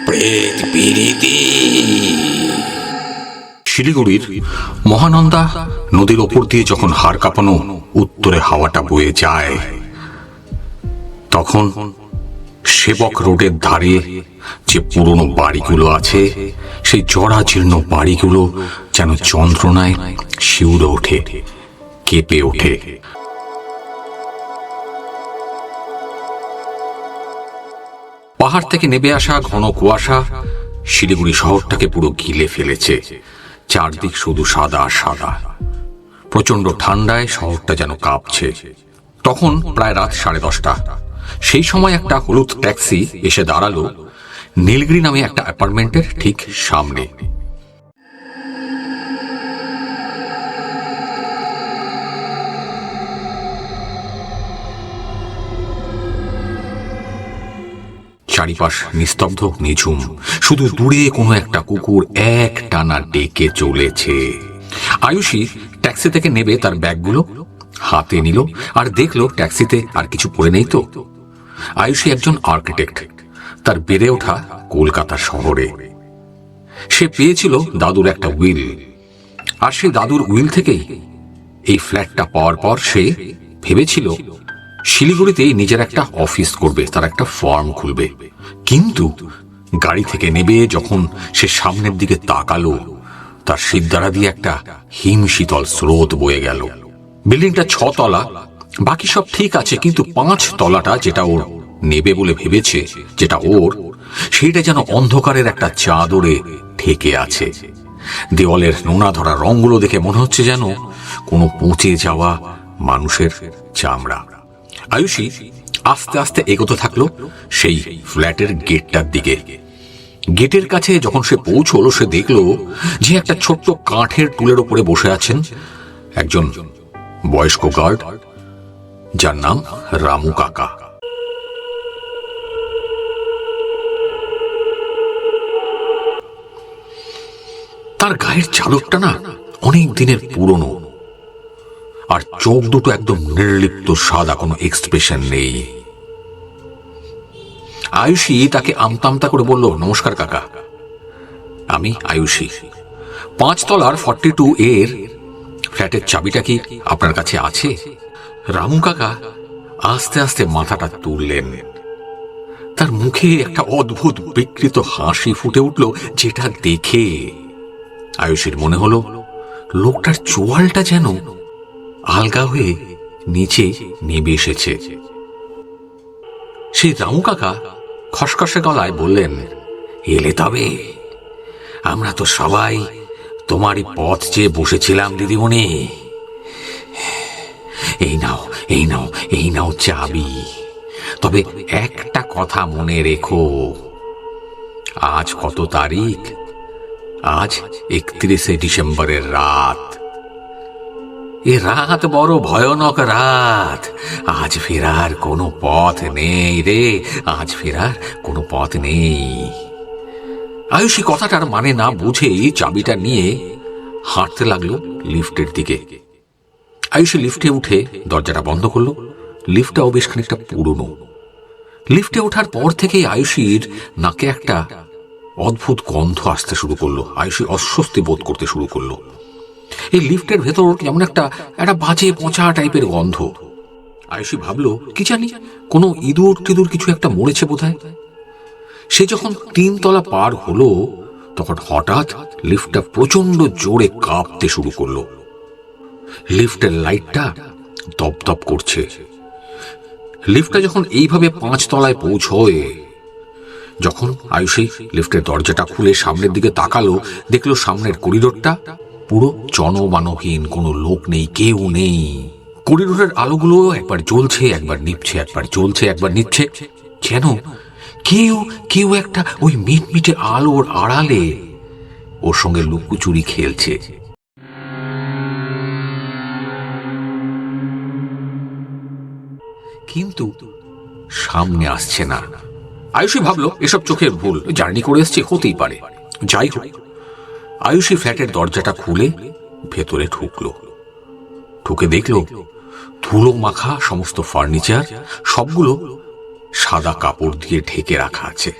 প্রেত পিরিতি। শিলিগুড়ির মহানন্দা নদীর ওপর দিয়ে যখন হাড় কাঁপানো উত্তরে হাওয়াটা বয়ে যায়, তখন সেবক রোডের ধারে যে পুরনো বাড়িগুলো আছে, সেই জরাজীর্ণ বাড়িগুলো যেন যন্ত্রণায় শিউরে ওঠে, কেঁপে ওঠে। পাহাড় থেকে নেমে আসা ঘন কুয়াশা শিলিগুড়ি শহরটাকে পুরো গিলে ফেলেছে। চারদিক শুধু সাদা সাদা। প্রচন্ড ঠান্ডায় শহরটা যেন কাঁপছে। তখন প্রায় রাত 10:30। সেই সময় একটা হলুদ ট্যাক্সি এসে দাঁড়ালো নীলগিরি নামে একটা অ্যাপার্টমেন্টের ঠিক সামনে। চারিপাশ নিস্তব্ধ, নিঝুম। শুধু দূরে কোনো একটা কুকুর এক টানা ডেকে চলেছে। আয়ুষী ট্যাক্সি থেকে নেবে তার ব্যাগগুলো হাতে নিল আর দেখলো ট্যাক্সিতে আর কিছু পড়ে নেই তো। আয়ুষী একজন আর্কিটেক্ট, তার বেড়ে ওঠা কলকাতা শহরে। সে পেয়েছিল দাদুর একটা উইল, আর সেই দাদুর উইল থেকেই এই ফ্ল্যাটটা পাওয়ার পর সে ভেবেছিল শিলিগুড়িতেই নিজের একটা অফিস করবে, তার একটা ফার্ম খুলবে। কিন্তু গাড়ি থেকে নেমে যখন সে সামনের দিকে তাকালো, তার সিদ্ধারা দিয়ে একটা হিমশীতল স্রোত বয়ে গেল। বিল্ডিংটা 6 তলা, বাকি সব ঠিক আছে, কিন্তু 5 তলাটা যেটা ওর নেবে বলে ভেবেছে, যেটা ওর, সেইটা যেন অন্ধকারের একটা চাদরে ঢেকে আছে। দেওয়ালের নোনা ধরা রঙগুলো দেখে মনে হচ্ছে যেন কোনো পচে যাওয়া মানুষের চামড়া। আয়ুষী আস্তে আস্তে এগোতে থাকলো সেই ফ্ল্যাটের গেটটার দিকে। গেটের কাছে যখন সে পৌঁছলো, সে দেখলো যে একটা ছোট্ট কাঠের টুলের উপরে বসে আছেন একজন বয়স্ক গার্ড, যার নাম রামু কাকা। তার গায়ের চাদরটা না অনেক দিনের পুরনো, আর চোখ দুটো একদম নির্লিপ্ত সাদা, কোনো এক্সপ্রেশন নেই। আয়ুষী তাকে আমতামতা করে বলল, নমস্কার কাকা, আমি আয়ুষী। 5 তলার 42 এর ফ্ল্যাটের চাবিটা কি আপনার কাছে আছে? রামু কাকা আস্তে আস্তে মাথাটা তুললেন। তার মুখে একটা অদ্ভুত বিকৃত হাসি ফুটে উঠল, যেটা দেখে আয়ুষীর মনে হলো লোকটার চোয়ালটা যেন আলগা হয়ে নিচে নেমে এসেছে। সেই রামু কাকা খসখসে গলায় বললেন, এলে তবে? আমরা তো সবাই তোমারই পথ চেয়ে বসেছিলাম দিদিমণি। এই নাও, এই নাও, এই নাও চাবি। তবে একটা কথা মনে রেখো, আজ কত তারিখ? আজ 31শে ডিসেম্বরের রাত। এ রাত বড় ভয়ানক রাত। আজ ফেরার কোনো পথ নেই রে, আজ ফেরার কোনো পথ নেই। আয়ুষী কথাটার মানে না বুঝেই চাবিটা নিয়ে হাঁটতে লাগলো লিফটের দিকে। আয়ুষী লিফটে উঠে দরজাটা বন্ধ করলো। লিফটটাও বেশ খানিকটা পুরনো। লিফটে ওঠার পর থেকেই আয়ুষীর নাকে একটা অদ্ভুত গন্ধ আসতে শুরু করলো। আয়ুষী অস্বস্তি বোধ করতে শুরু করলো। এই লিফটের ভেতর যেমন একটা বাজে পচা টাইপের গন্ধ। আয়ুষী ভাবলো, কি জানি কোনো ইঁদুর টিঁদুর কিছু একটা মরেছে বোধহয়। সে যখন 3 তলা পার হলো, তখন হঠাৎ লিফটটা প্রচন্ড জোরে কাঁপতে শুরু করলো। লিফটের লাইটটা দপদপ করছে। লিফটটা যখন এইভাবে 5 তলায় পৌঁছয়, যখন আয়ুষী লিফটের দরজাটা খুলে সামনের দিকে তাকালো, দেখলো সামনের করিডোরটা পুরো জনমানবহীন, কোনো লোক নেই, কেউ নেই। করিডোরের আলোগুলো একবার জ্বলছে, একবার নিভছে, একবার জ্বলছে, একবার নিভছে, যেন কেউ কেউ একটা ওই মিটমিটে আলোর আড়ালে ওর সঙ্গে লুকোচুরি খেলছে। কিন্তু সামনে আসছে না। আয়ুষী ভাবলো এসব চোখের ভুল, জার্নি করে এসছে, হতেই পারে। যাই হোক, আয়ুষী ফ্ল্যাটের দরজাটা খুলে ভেতরে ঢুকলো। ঢুকে দেখলো ধুলো মাখা সমস্ত ফার্নিচার সবগুলো সাদা কাপড় দিয়ে ঢেকে রাখা আছে।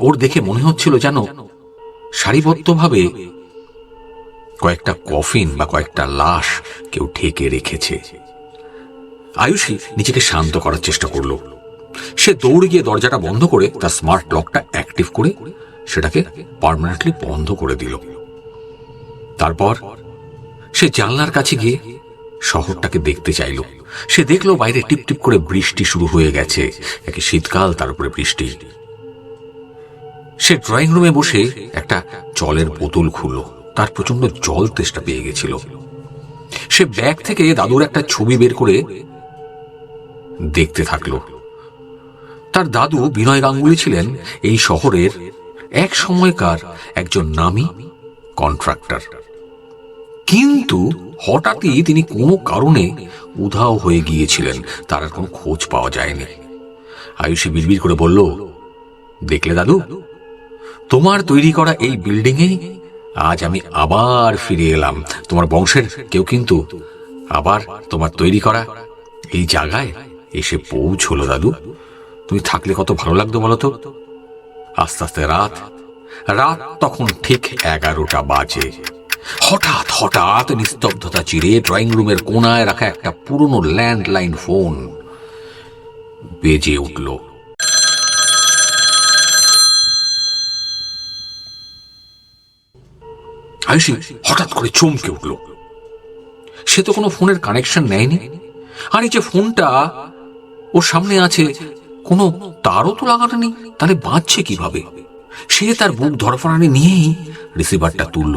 ওর দেখে মনে হচ্ছিল যেন সারিবদ্ধভাবে কয়েকটা কফিন বা কয়েকটা লাশ কেউ ঢেকে রেখেছে। আয়ুষী নিজেকে শান্ত করার চেষ্টা করলো। সে দৌড়ে গিয়ে দরজাটা বন্ধ করে তার স্মার্ট লকটা অ্যাক্টিভ করে সেটাকে পার্মানেন্টলি বন্ধ করে দিল। তারপর সে জানলার কাছে গিয়ে শহরটাকে দেখতে চাইল। সে দেখলো বাইরে টিপ টিপ করে বৃষ্টি শুরু হয়ে গেছে। একে শীতকাল, তার উপরে বৃষ্টি। সে ড্রয়িং রুমে বসে একটা জলের বোতল খুলল। তার প্রচন্ড জল তেষ্টা পেয়ে গেছিল। সে ব্যাগ থেকে দাদুর একটা ছবি বের করে দেখতে থাকলো। তার দাদু বিনয় গাঙ্গুলি ছিলেন এই শহরের এক সময়কার একজন নামী কন্ট্রাক্টর, কিন্তু হঠাৎই তিনি কোনো কারণে উধাও হয়ে গিয়েছিলেন। তার আর কোনো খোঁজ পাওয়া যায়নি। আয়ুষী বিড়বিড় করে বলল, দেখলে দাদু, তোমার তৈরি করা এই বিল্ডিং এ আজ আমি আবার ফিরে এলাম। তোমার বংশের কেউ কিন্তু আবার তোমার তৈরি করা এই জায়গায় এসে পৌঁছলো। দাদু, তুমি থাকলে কত ভালো লাগতো বলতো। আস্তে আস্তে রাত তখন ঠিক 11টা বাজে। হঠাৎ হঠাৎ নিস্তব্ধতা চিরে ড্রয়িং রুমের কোনায় রাখা একটা পুরনো ল্যান্ডলাইন ফোন বেজে উঠল। আয়ুষী হঠাৎ করে চমকে উঠল। সে তো কোনো ফোনের কানেকশন নেয়নি। আর এই যে ফোনটা ওর সামনে আছে, কোনো তারও তো লাগানো নেই, তাহলে বাজছে কিভাবে? সে তার বুক ধরফরানি নিয়েই রিসিভারটা তুলল।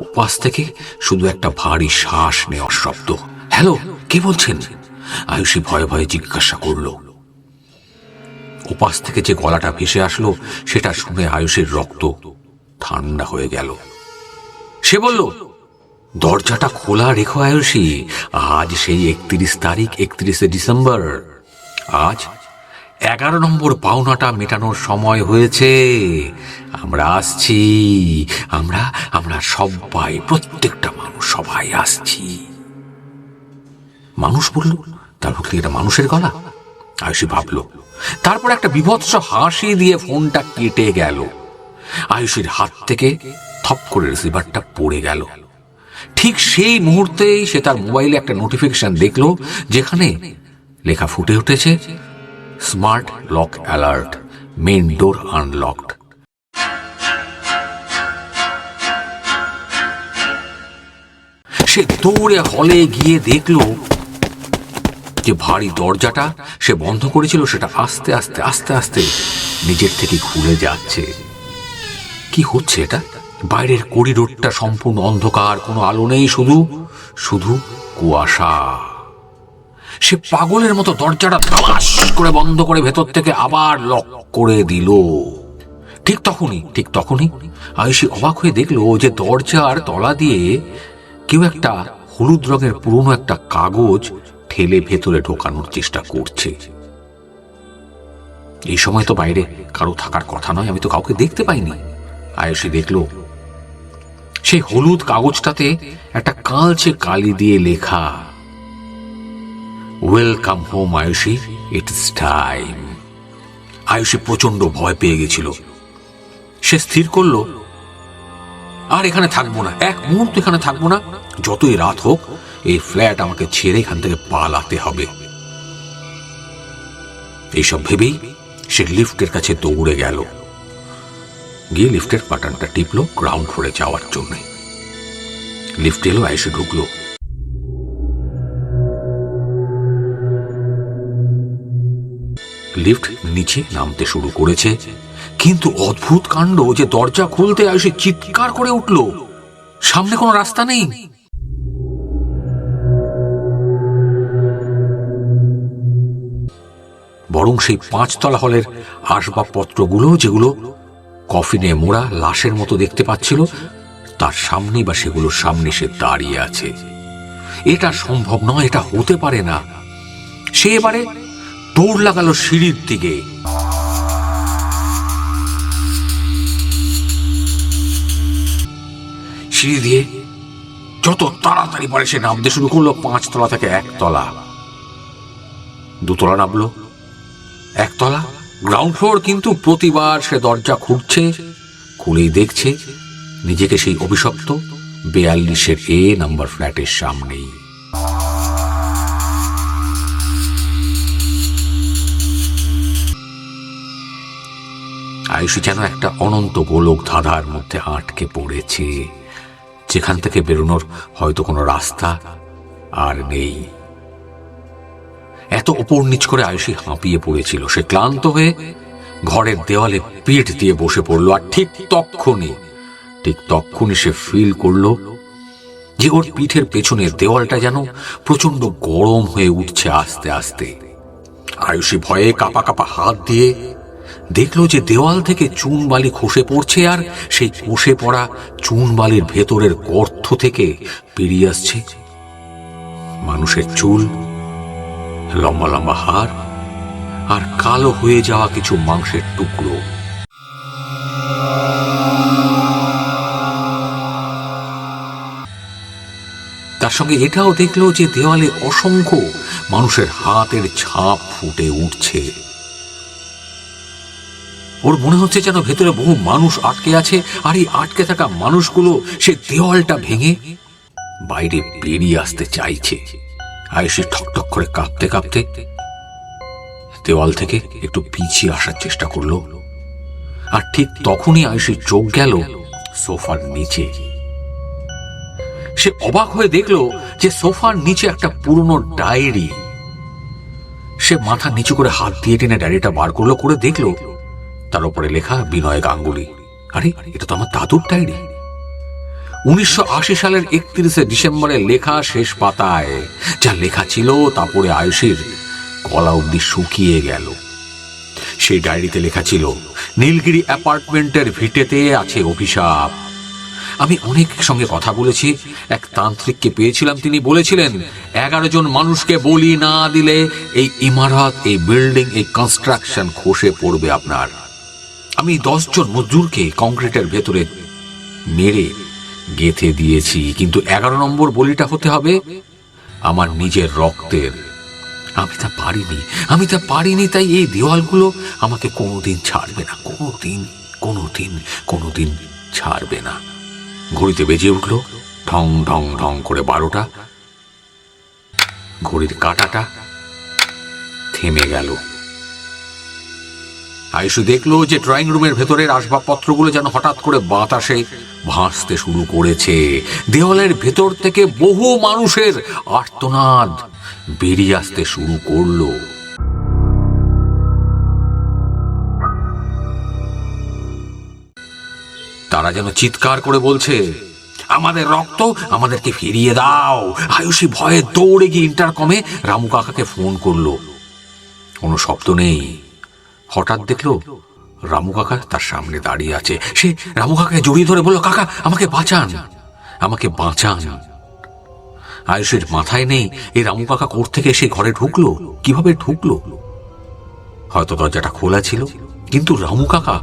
উপাস থেকে শুধু একটা ভারী শ্বাস নেওয়ার শব্দ। হ্যালো, কে বলছেন? আয়ুষী ভয়ে ভয়ে জিজ্ঞাসা করল। উপাস থেকে যে গলাটা ভেসে আসলো সেটা শুনে আয়ুষীর রক্ত ঠান্ডা হয়ে গেল। সে বলল, দরজাটা খোলা রেখো আয়ুষী। আজ সেই 31 তারিখ, 31শে ডিসেম্বর। আজ 11 নম্বর পাওনাটা মেটানোর সময় হয়েছে। আমরা আসছি। আমরা সবাই, প্রত্যেকটা মানুষ, সবাই আসছি। মানুষ বলল, তারপর কি এটা মানুষের গলা? আয়ুষী ভাবল। তারপর একটা বিভৎস হাসি দিয়ে ফোনটা কেটে গেল। আয়ুষীর হাত থেকে থপ করে রিসিভারটা পড়ে গেল। ঠিক সেই মুহূর্তেই সে তার মোবাইলে একটা নোটিফিকেশন দেখলো, যেখানে লেখা ফুটে উঠেছে, smart lock alert, main door unlocked. সে দৌড়ে হলে গিয়ে দেখলো যে ভারী দরজাটা সে বন্ধ করেছিল সেটা আস্তে আস্তে আস্তে আস্তে নিজের থেকে খুলে যাচ্ছে। কি হচ্ছে এটা? বাইরের করিডোরটা সম্পূর্ণ অন্ধকার, কোনো আলো নেই, শুধু শুধু কুয়াশা। সে পাগলের মতো দরজাটা ধমাস করে বন্ধ করে ভেতর থেকে আবার লক করে দিল। ঠিক তখনই আয়ুষী অবাক হয়ে দেখলো যে দরজার তলা দিয়ে কেউ একটা হলুদ রঙের পুরনো একটা কাগজ ঠেলে ভেতরে ঢোকানোর চেষ্টা করছে। এই সময় তো বাইরে কারো থাকার কথা নয়, আমি তো কাউকে দেখতে পাইনি। আয়ুষী দেখলো সেই হলুদ কাগজটাতে একটা কালচে কালি দিয়ে লেখা, welcome home Ayushi, it's time. Ayushi প্রচন্ড ভয় পেয়ে গেছিল। সে স্থির করলো, আর এখানে থাকবো না, এক মুহূর্ত এখানে থাকবো না। যতই রাত হোক, এই ফ্ল্যাট আমাকে ছেড়ে এখান থেকে পালাতে হবে। এইসব ভেবেই সে লিফটের কাছে দৌড়ে গেল। গিয়ে লিফটের বাটনটা টিপলো গ্রাউন্ড ফ্লোরে যাওয়ার জন্য। লিফট এলো, আয়ুষী ঢুকলো। লিফট নিচে নামতে শুরু করেছে, কিন্তু অদ্ভুত কাণ্ড যে দরজা খুলতে আয়ুষী চিৎকার করে উঠল। সামনে কোনো রাস্তা নেই। বরং সেই 5তলা হলের আসবাবপত্রগুলো, যেগুলো কফিনে মোড়া লাশের মতো দেখতে পাচ্ছিল, তার সামনে বা সেগুলোর সামনে সে দাঁড়িয়ে আছে। এটা সম্ভব নয়, এটা হতে পারে না। সে এবারে দৌড় লাগালো সিঁড়ির দিকে। সিঁড়ি দিয়ে যত তাড়াতাড়ি পারে সে নামতে শুরু করলো। 5তলা থেকে 1তলা, 2তলা নামলো, 1তলা, গ্রাউন্ড ফ্লোর, কিন্তু প্রতিবার সে দরজা খুঁড়ছে, খুলেই দেখছে নিজেকে সেই অভিশপ্ত 42-এর A নাম্বার ফ্ল্যাটের সামনেই। আয়ুষী যেন একটা অনন্ত গোলক ধাঁধার মধ্যে আটকে পড়েছে, যেখান থেকে বেরোনোর হয়তো কোনো রাস্তা আর নেই। এত ওপর নিচ করে আয়ুষী হাঁপিয়ে পড়েছিল। সে ক্লান্ত হয়ে ঘরের দেওয়ালে পিঠ দিয়ে বসে পড়লো। আর ঠিক তক্ষুনি সে ফিল করলো যে ওর পিঠের পেছনে দেওয়ালটা যেন প্রচন্ড গরম হয়ে উঠছে আস্তে আস্তে। আয়ুষী ভয়ে কাঁপা কাঁপা হাত দিয়ে দেখলো যে দেওয়াল থেকে চুন বালি খসে পড়ছে, আর সেই খসে পড়া চুন বালির ভেতরের গর্ত থেকে বেরিয়ে আসছে মানুষের চুল, লম্বা লম্বা হাড়, আর কালো হয়ে যাওয়া কিছু মাংসের টুকরো। তার সঙ্গে এটাও দেখলো যে দেওয়ালে অসংখ্য মানুষের হাতের ছাপ ফুটে উঠছে। ওর মনে হচ্ছে যেন ভেতরে বহু মানুষ আটকে আছে, আর এই আটকে থাকা মানুষগুলো সে দেওয়ালটা ভেঙে বাইরে বেরিয়ে আসতে চাইছে। আয়ুষী ঠকঠক করে কাঁপতে কাঁপতে দেওয়াল থেকে একটু পিছিয়ে আসার চেষ্টা করলো। আর ঠিক তখনই আয়ুষীর চোখ গেল সোফার নিচে। সে অবাক হয়ে দেখলো যে সোফার নিচে একটা পুরনো ডায়েরি। সে মাথা নিচু করে হাত দিয়ে টেনে ডায়েরিটা বার করলো, করে দেখলো তার উপরে লেখা বিনয় গাঙ্গুলি। আরে, এটা তো আমার দাদুর ডায়েরি। 1980 সালের 31শে ডিসেম্বরে লেখা শেষ পাতায় যা লেখা ছিল তা পড়ে আয়ুষীর গলা অব্দি শুকিয়ে গেল। সেই ডায়েরিতে লেখা ছিল, নীলগিরি অ্যাপার্টমেন্টের ভিটেতে আছে অভিশাপ। আমি অনেক সঙ্গে কথা বলেছি, এক তান্ত্রিককে পেয়েছিলাম, তিনি বলেছিলেন 11 জন মানুষকে বলি না দিলে এই ইমারত, এই বিল্ডিং, এই কনস্ট্রাকশন খসে পড়বে আপনার। আমি 10 জন মজদুরকে কংক্রিটের ভেতরে মেরে গেঁথে দিয়েছি, কিন্তু 11 নম্বর বলিটা হতে হবে আমার নিজের রক্তের। আমি তা পারিনি, তাই এই দেওয়ালগুলো আমাকে কোনোদিন ছাড়বে না, কোনোদিন ছাড়বে না। ঘড়িতে বেজে উঠল ঢং ঢং ঢং করে 12টা। ঘড়ির কাঁটাটা থেমে গেল। আয়ুষী দেখলো যে ড্রয়িং রুমের ভেতরের আসবাবপত্রগুলো যেন হঠাৎ করে বাতাসে ভাসতে শুরু করেছে। দেওয়ালের ভেতর থেকে বহু মানুষের আর্তনাদ বেরিয়ে আসতে শুরু করলো। তারা যেন চিৎকার করে বলছে, আমাদের রক্ত আমাদেরকে ফিরিয়ে দাও। আয়ুষী ভয়ে দৌড়ে গিয়ে ইন্টারকমে রামু কাকাকে ফোন করলো। কোনো শব্দ নেই। হঠাৎ দেখলো রামু কাকা তার সামনে দাঁড়িয়ে আছে। সে রামু কাকাকে জড়িয়ে ধরে বলল, কাকা, আমাকে বাঁচান। আয়ুষের মাথায় নেই এই রামু কাকা কোথা থেকে এসে ঘরে ঢুকলো, কিভাবে ঢুকলো। হয়তো দরজাটা খোলা ছিল, কিন্তু রামু কাকা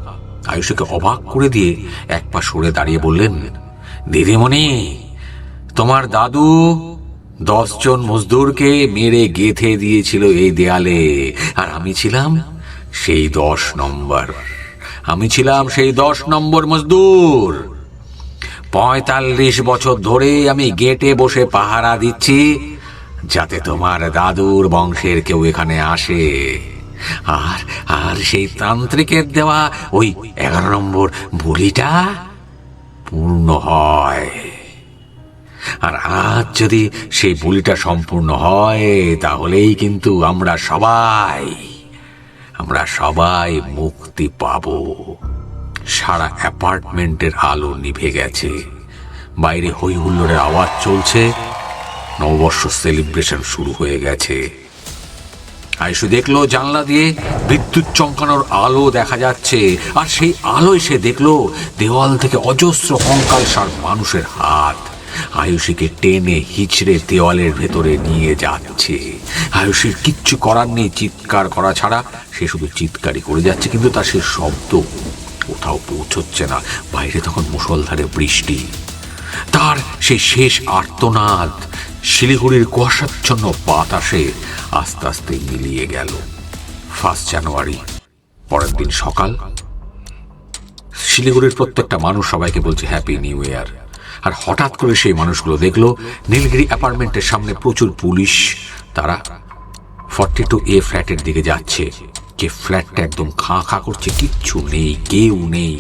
আয়ুষকে অবাক করে দিয়ে এক পা সরে দাঁড়িয়ে বললেন, দিদিমণি, তোমার দাদু 10 জন মজদুরকে মেরে গেঁথে দিয়েছিল এই দেয়ালে, আর আমি ছিলাম সেই 10 নম্বর মজদুর। 45 বছর ধরে আমি গেটে বসে পাহারা দিচ্ছি, যাতে তোমার দাদুর বংশের কেউ এখানে আসে, আর সেই তান্ত্রিকের দেওয়া ওই 11 নম্বর বলিটা পূর্ণ হয়। আর আজ যদি সেই বলিটা সম্পূর্ণ হয়, তাহলেই কিন্তু আমরা সবাই মুক্তি পাব। সারা অ্যাপার্টমেন্টের আলো নিভে গেছে। বাইরে হই হুল্লোড়ের আওয়াজ চলছে। নববর্ষ সেলিব্রেশন শুরু হয়ে গেছে। আয়ুষী দেখলো জানলা দিয়ে বিদ্যুৎ চমকানোর আলো দেখা যাচ্ছে, আর সেই আলোয় সে দেখলো দেওয়াল থেকে অজস্র কঙ্কালসার মানুষের হাত আয়ুষীকে টেনে হিচড়ে দেওয়ালের ভেতরে নিয়ে যাচ্ছে। আয়ুষীর কিচ্ছু করার নেই, চিৎকার করা ছাড়া। সে শুধু চিৎকারই করে যাচ্ছে, কিন্তু তার সে শব্দ কোথাও পৌঁছচ্ছে না। বাইরে তখন মুষলধারে বৃষ্টি। তার সেই শেষ আর্তনাদ শিলিগুড়ির কুয়াশাচ্ছন্ন বাতাসে আস্তে আস্তে মিলিয়ে গেল। 1 জানুয়ারি পরের দিন সকাল, শিলিগুড়ির প্রত্যেকটা মানুষ সবাইকে বলছে হ্যাপি নিউ ইয়ার। আর হঠাৎ করে সেই মানুষগুলো দেখলো নীলগিরি অ্যাপার্টমেন্টের সামনে প্রচুর পুলিশ, তারা 42A ফ্ল্যাটের দিকে যাচ্ছে। যে ফ্ল্যাটটা একদম খাঁ খাঁ করছে, কিচ্ছু নেই, কেউ নেই।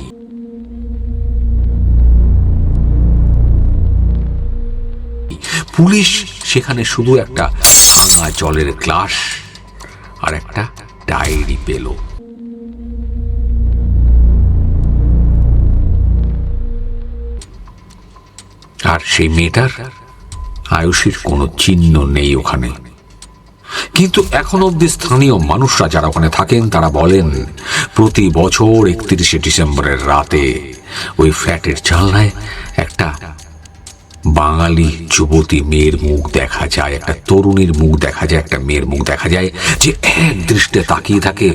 পুলিশ সেখানে শুধু একটা ভাঙা জলের গ্লাস আর একটা ডায়েরি পেল। আর সেই মেয়েটার আয়ুষীর কোনো চিহ্ন নেই ওখানে। কিন্তু এখন অব্দি স্থানীয় মানুষরা যারা ওখানে থাকেন তারা বলেন প্রতি বছর 31শে ডিসেম্বরের রাতে ওই ফ্ল্যাটের জানলায় একটা বাঙালি যুবতী মেয়ের মুখ দেখা যায়, একটা তরুণীর মুখ দেখা যায়, একটা মেয়ের মুখ দেখা যায় যে এক দৃষ্টে তাকিয়ে থাকে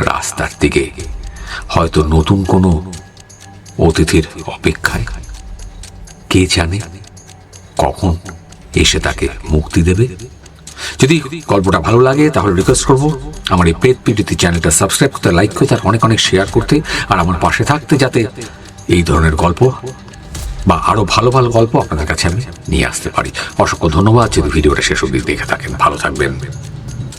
রাস্তার দিকে, হয়তো নতুন কোনো অতিথির অপেক্ষায়। কে জানে কখন এসে তাকে মুক্তি দেবে। যদি গল্পটা ভালো লাগে তাহলে রিকোয়েস্ট করবো আমার এই প্রেত পিডিতি চ্যানেলটা সাবস্ক্রাইব করতে, লাইক করতে, আর অনেক অনেক শেয়ার করতে, আর আমার পাশে থাকতে, যাতে এই ধরনের গল্প বা আরো ভালো ভালো গল্প আপনাদের কাছে আমি নিয়ে আসতে পারি। অসংখ্য ধন্যবাদ যদি ভিডিওটা শেষ অবধি দেখে থাকেন। ভালো থাকবেন।